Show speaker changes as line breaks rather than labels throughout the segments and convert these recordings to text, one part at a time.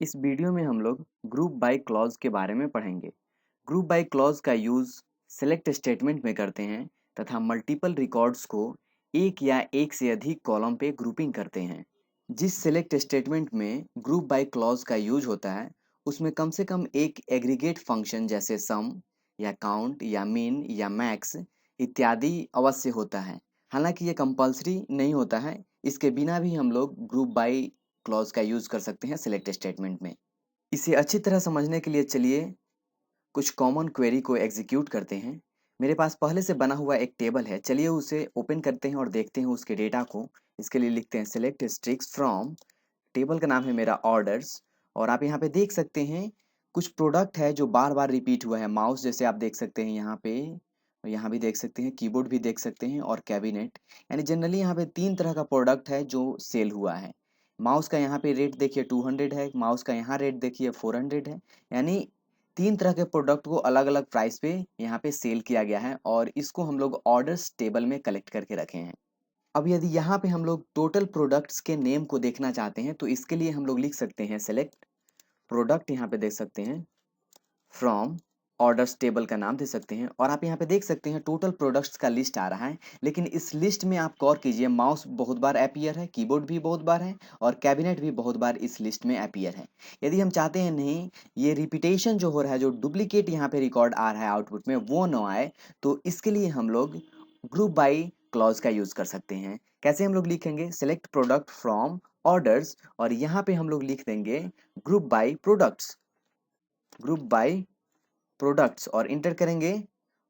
इस वीडियो में हम लोग ग्रुप बाय क्लॉज के बारे में पढ़ेंगे। ग्रुप बाय क्लॉज का यूज सेलेक्ट स्टेटमेंट में करते हैं तथा मल्टीपल रिकॉर्ड्स को एक या एक से अधिक कॉलम पे ग्रुपिंग करते हैं। जिस सेलेक्ट स्टेटमेंट में ग्रुप बाय क्लॉज का यूज होता है उसमें कम से कम एक एग्रीगेट फंक्शन जैसे सम या काउंट या मीन या मैक्स इत्यादि अवश्य होता है। हालांकि ये कंपलसरी नहीं होता है, इसके बिना भी हम लोग ग्रुप बाय क्लॉज का यूज कर सकते हैं सिलेक्ट स्टेटमेंट में। इसे अच्छी तरह समझने के लिए चलिए कुछ कॉमन क्वेरी को एग्जीक्यूट करते हैं। मेरे पास पहले से बना हुआ एक टेबल है, चलिए उसे ओपन करते हैं और देखते हैं उसके डेटा को। इसके लिए लिखते हैं सिलेक्ट स्ट्रिक्स फ्रॉम, टेबल का नाम है मेरा ऑर्डर्स। और आप यहाँ पे देख सकते हैं कुछ प्रोडक्ट है जो बार बार रिपीट हुआ है। माउस जैसे आप देख सकते हैं यहाँ पे, और यहाँ भी देख सकते हैं, कीबोर्ड भी देख सकते हैं और कैबिनेट। यानी जनरली यहाँ पे तीन तरह का प्रोडक्ट है जो सेल हुआ है। माउस का यहाँ पे रेट देखिए 200 है, माउस का यहाँ रेट देखिए 400 है। यानी तीन तरह के प्रोडक्ट को अलग अलग प्राइस पे यहाँ पे सेल किया गया है और इसको हम लोग ऑर्डर्स टेबल में कलेक्ट करके रखे हैं। अब यदि यहाँ पे हम लोग टोटल प्रोडक्ट्स के नेम को देखना चाहते हैं तो इसके लिए हम लोग लिख सकते हैं सेलेक्ट प्रोडक्ट, यहाँ पे देख सकते हैं फ्रॉम ऑर्डर्स टेबल का नाम दे सकते हैं और आप यहाँ पे देख सकते हैं टोटल प्रोडक्ट्स का लिस्ट आ रहा है। लेकिन इस लिस्ट में आप गौर कीजिए, माउस बहुत बार अपीयर है, कीबोर्ड भी बहुत बार है और कैबिनेट भी बहुत बार इस लिस्ट में अपीयर है। यदि हम चाहते हैं नहीं ये रिपीटेशन जो हो रहा है, जो डुप्लीकेट यहाँ पे रिकॉर्ड आ रहा है आउटपुट में, वो न आए, तो इसके लिए हम लोग ग्रुप बाई क्लॉज का यूज कर सकते हैं। कैसे हम लोग लिखेंगे सेलेक्ट प्रोडक्ट फ्रॉम ऑर्डर्स और यहाँ पे हम लोग लिख देंगे group by products, group by products और इंटर करेंगे।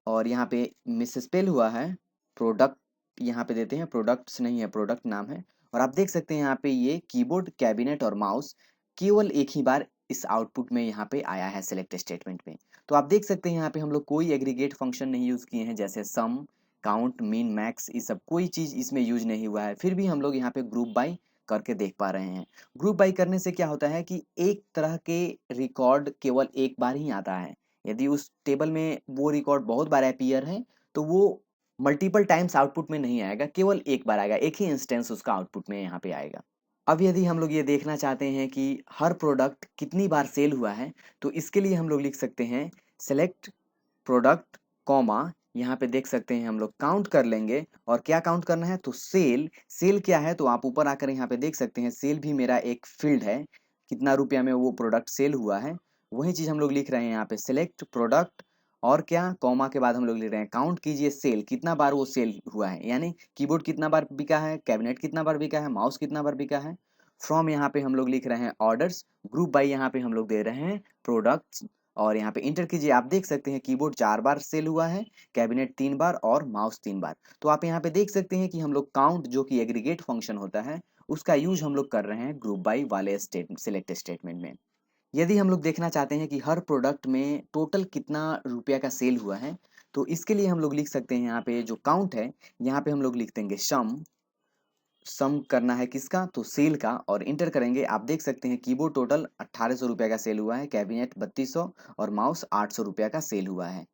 और यहाँ पे मिस स्पेल हुआ है, प्रोडक्ट यहाँ पे देते हैं, प्रोडक्ट्स नहीं है, प्रोडक्ट नाम है। और आप देख सकते हैं यहाँ पे ये कीबोर्ड कैबिनेट और माउस केवल एक ही बार इस आउटपुट में यहाँ पे आया है सिलेक्ट स्टेटमेंट में। तो आप देख सकते हैं यहाँ पे हम लोग कोई एग्रीगेट फंक्शन नहीं यूज किए हैं जैसे सम, काउंट, मीन, मैक्स, ये सब कोई चीज इसमें यूज नहीं हुआ है। फिर भी हम लोग यहाँ पे ग्रुप बाई करके देख पा रहे हैं। ग्रुप बाई करने से क्या होता है कि एक तरह के रिकॉर्ड केवल एक बार ही आता है। यदि उस टेबल में वो रिकॉर्ड बहुत बार अपीयर है तो वो मल्टीपल टाइम्स आउटपुट में नहीं आएगा, केवल एक बार आएगा, एक ही इंस्टेंस उसका आउटपुट में यहाँ पे आएगा। अब यदि हम लोग ये देखना चाहते हैं कि हर प्रोडक्ट कितनी बार सेल हुआ है तो इसके लिए हम लोग लिख सकते हैं सेलेक्ट प्रोडक्ट कॉमा, यहाँ पे देख सकते हैं हम लोग काउंट कर लेंगे। और क्या काउंट करना है तो सेल, सेल क्या है तो आप ऊपर आकर यहाँ पे देख सकते हैं सेल भी मेरा एक फील्ड है, कितना रुपया में वो प्रोडक्ट सेल हुआ है। वही चीज हम लोग लिख रहे हैं यहाँ पे सेलेक्ट प्रोडक्ट और क्या कॉमा के बाद हम लोग लिख रहे हैं काउंट कीजिए सेल, कितना बार वो सेल हुआ है, यानी कीबोर्ड कितना बार बिका है, कैबिनेट कितना बार बिका है, माउस कितना बार बिका है। फ्रॉम यहाँ पे हम लोग लिख रहे हैं ऑर्डर्स, ग्रुप बाई यहाँ पे हम लोग दे रहे हैं प्रोडक्ट्स और यहाँ पे इंटर कीजिए। आप देख सकते हैं कीबोर्ड 4 बार सेल हुआ है, कैबिनेट 3 बार और माउस 3 बार। तो आप यहाँ पे देख सकते हैं कि हम लोग काउंट जो कि एग्रीगेट फंक्शन होता है उसका यूज हम लोग कर रहे हैं ग्रुप बाई वाले सिलेक्ट स्टेटमेंट में। यदि हम लोग देखना चाहते हैं कि हर प्रोडक्ट में टोटल कितना रुपया का सेल हुआ है तो इसके लिए हम लोग लिख सकते हैं यहाँ पे जो काउंट है यहाँ पे हम लोग लिख देंगे सम, सम करना है किसका तो सेल का और इंटर करेंगे। आप देख सकते हैं कीबोर्ड टोटल 1800 रुपये का सेल हुआ है, कैबिनेट 3200 और माउस 800 रुपये का सेल हुआ है।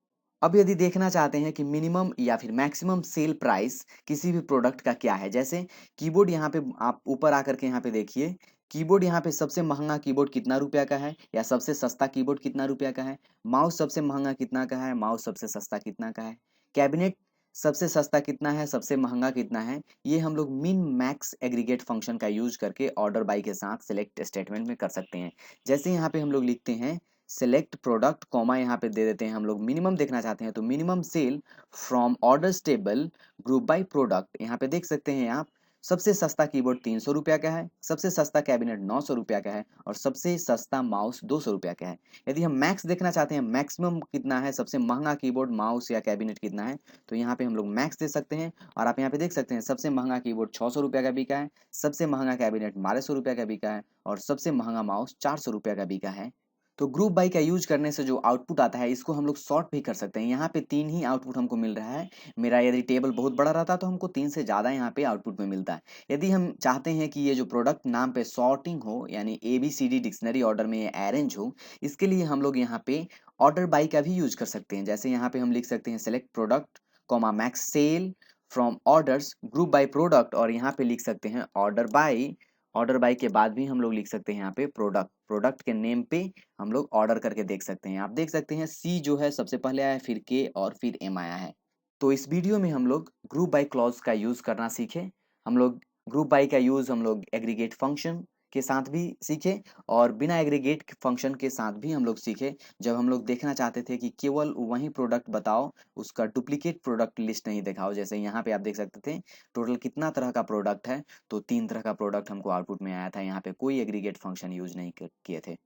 अब यदि देखना चाहते हैं कि मिनिमम या फिर मैक्सिमम सेल प्राइस किसी भी प्रोडक्ट का क्या है, जैसे कीबोर्ड यहाँ पे आप ऊपर आकर के यहाँ पे देखिए, कीबोर्ड यहाँ पे सबसे महंगा कीबोर्ड कितना रुपया का है या सबसे सस्ता कीबोर्ड कितना रुपया का है, माउस सबसे महंगा कितना का है, माउस सबसे सस्ता कितना का है, कैबिनेट सबसे सस्ता कितना है, सबसे महंगा कितना है। ये हम लोग मिन मैक्स एग्रीगेट फंक्शन का यूज करके ऑर्डर बाई के साथ सेलेक्ट स्टेटमेंट में कर सकते हैं। जैसे यहाँ पे हम लोग लिखते हैं सेलेक्ट प्रोडक्ट कॉमा, यहाँ पे दे देते हैं हम लोग मिनिमम देखना चाहते हैं तो minimum cell from orders table group by product. यहाँ पे देख सकते हैं आप सबसे सस्ता कीबोर्ड 300 रुपया का है, सबसे सस्ता कैबिनेट 900 रुपया का है और सबसे सस्ता माउस 200 रुपया का है। यदि हम मैक्स देखना चाहते हैं मैक्सिमम कितना है, सबसे महंगा कीबोर्ड माउस या कैबिनेट कितना है, तो यहाँ पे हम लोग मैक्स दे सकते हैं। और आप यहाँ पे देख सकते हैं सबसे महंगा कीबोर्ड 600 रुपया का बिका है, सबसे महंगा कैबिनेट 1200 रुपया का बिका है और सबसे महंगा माउस 400 रुपया का बिका है। तो ग्रुप बाई का यूज करने से जो आउटपुट आता है इसको हम लोग सॉर्ट भी कर सकते हैं। यहाँ पे 3 ही आउटपुट हमको मिल रहा है। मेरा यदि टेबल बहुत बड़ा रहता तो हमको 3 से ज़्यादा यहाँ पे आउटपुट में मिलता है। यदि हम चाहते हैं कि ये जो प्रोडक्ट नाम पे सॉर्टिंग हो, यानी ABCD डिक्शनरी ऑर्डर में ये अरेंज हो, इसके लिए हम लोग यहाँ पे ऑर्डर बाई का भी यूज कर सकते हैं। जैसे यहाँ पे हम लिख सकते हैं select product comma max sale from orders group by product और यहाँ पे लिख सकते हैं ऑर्डर बाई ऑर्डर बाय के बाद भी हम लोग लिख सकते हैं यहाँ पे प्रोडक्ट, प्रोडक्ट के नेम पे हम लोग ऑर्डर करके देख सकते हैं। आप देख सकते हैं सी जो है सबसे पहले आया, फिर के और फिर एम आया है। तो इस वीडियो में हम लोग ग्रुप बाय क्लॉज का यूज़ करना सीखे। हम लोग ग्रुप बाय का यूज़ हम लोग एग्रीगेट फंक्शन के साथ भी सीखे और बिना एग्रीगेट फंक्शन के साथ भी हम लोग सीखे। जब हम लोग देखना चाहते थे कि केवल वही प्रोडक्ट बताओ, उसका डुप्लीकेट प्रोडक्ट लिस्ट नहीं दिखाओ। जैसे यहाँ पे आप देख सकते थे टोटल कितना तरह का प्रोडक्ट है, तो 3 तरह का प्रोडक्ट हमको आउटपुट में आया था। यहाँ पे कोई एग्रीगेट फंक्शन यूज नहीं किए थे।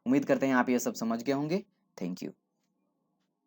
उम्मीद करते हैं आप ये सब समझ गए होंगे। Thank you.